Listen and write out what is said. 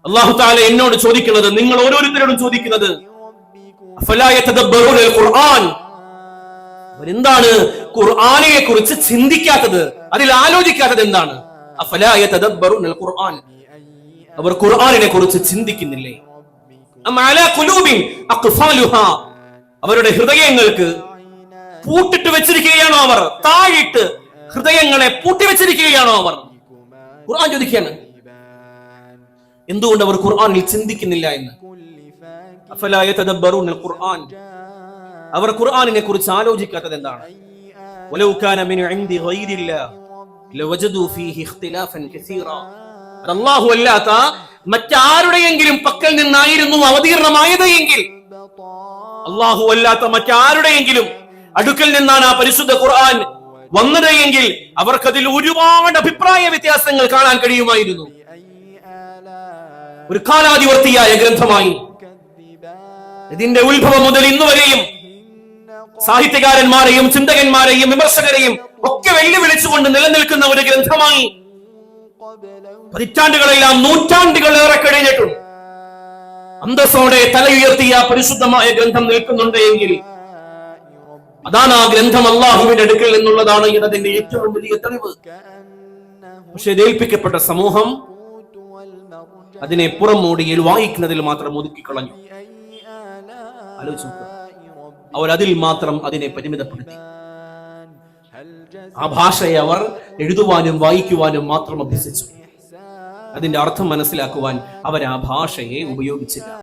അല്ലാഹു തആല എന്നോട് ചോദിക്കുന്നത്, നിങ്ങൾ ഓരോരുത്തരോടും ചോദിക്കുന്നത്, അഫലാ യതദബ്ബറൂനൽ ഖുർആൻ, എന്താണ് ഖുർആനിനെ കുറിച്ച് ചിന്തിക്കാത്തത്, അതിൽ ആലോചിക്കാത്തത് എന്താണ്? അഫലാ യതദബ്ബറൂനൽ ഖുർആൻ, അവർ ഖുർആനിനെ കുറിച്ച് ചിന്തിക്കുന്നില്ലേ? അം അലാ ഖുലൂബിൻ അഖ്ഫാലുഹാ, അവരുടെ ഹൃദയങ്ങൾക്ക് പൂട്ടിട്ട് വെച്ചിരിക്കുകയാണോ അവർ? താഴിട്ട് ഹൃദയങ്ങളെ പൂട്ടി വെച്ചിരിക്കുകയാണോ അവർ? ഖുർആൻ ചോദിക്കുകയാണ്, എന്തുകൊണ്ട് അവർ ഖുർആനിൽ ചിന്തിക്കുന്നില്ല എന്ന്. അഫലാ യതദബ്ബറൂനൽ ഖുർആൻ, അവർ ഖുർആനിനെ കുറിച്ച് ആലോചിക്കാത്തത് എന്താണ്? വലൗ കാന മിൻ ഇൻദി ഗൈരില്ലാഹ് ലവജദു ഫീഹി ഇഖ്തിലാഫൻ കസീറാ, അല്ലാഹു അല്ലാത്ത മറ്റാരുടെയെങ്കിലും പക്കൽ നിന്നായിരുന്നു അവതീർണമായത് എങ്കിൽ, അല്ലാഹു അല്ലാത്ത മറ്റാരുടെയെങ്കിലും അടുക്കൽ നിന്നാണ് ആ പരിശുദ്ധ ഖുർആൻ വന്നത് എങ്കിൽ അവർക്കതിൽ ഒരുപാട് അഭിപ്രായ വ്യത്യാസങ്ങൾ കാണാൻ കഴിയുമായിരുന്നു. ഒരു കാലാതിവർത്തിയായ ഗ്രന്ഥമായി ഇതിന്റെ ഉത്ഭവം മുതൽ ഇന്നുവരെയും സാഹിത്യകാരന്മാരെയും ചിന്തകന്മാരെയും വിമർശകരെയും ഒക്കെ വെല്ലുവിളിച്ചുകൊണ്ട് നിലനിൽക്കുന്ന ഒരു ഗ്രന്ഥമായി പതിറ്റാണ്ടുകളെല്ലാം നൂറ്റാണ്ടുകളേറെ കഴിഞ്ഞിട്ടും അന്തസ്സോടെ തലയുയർത്തിയ പരിശുദ്ധമായ ഗ്രന്ഥം നിൽക്കുന്നുണ്ട് എങ്കിൽ അതാണ് ആ ഗ്രന്ഥം അല്ലാഹുവിന്റെ അടുക്കൽ നിന്നുള്ളതാണ് എന്നതിന്റെ ഏറ്റവും വലിയ തെളിവ്. പക്ഷെ ഏൽപ്പിക്കപ്പെട്ട സമൂഹം അതിനെ പുറം മൂടിയിൽ വായിക്കുന്നതിൽ മാത്രം ഒതുക്കിക്കളഞ്ഞു. ആലോചിച്ചു, അവരതിൽ മാത്രം അതിനെ പരിമിതപ്പെടുത്തി. ആ ഭാഷയെ അവർ എഴുതുവാനും വായിക്കുവാനും മാത്രം അഭ്യസിച്ചു. അതിന്റെ അർത്ഥം മനസ്സിലാക്കുവാൻ അവർ ആ ഭാഷയെ ഉപയോഗിച്ചില്ല.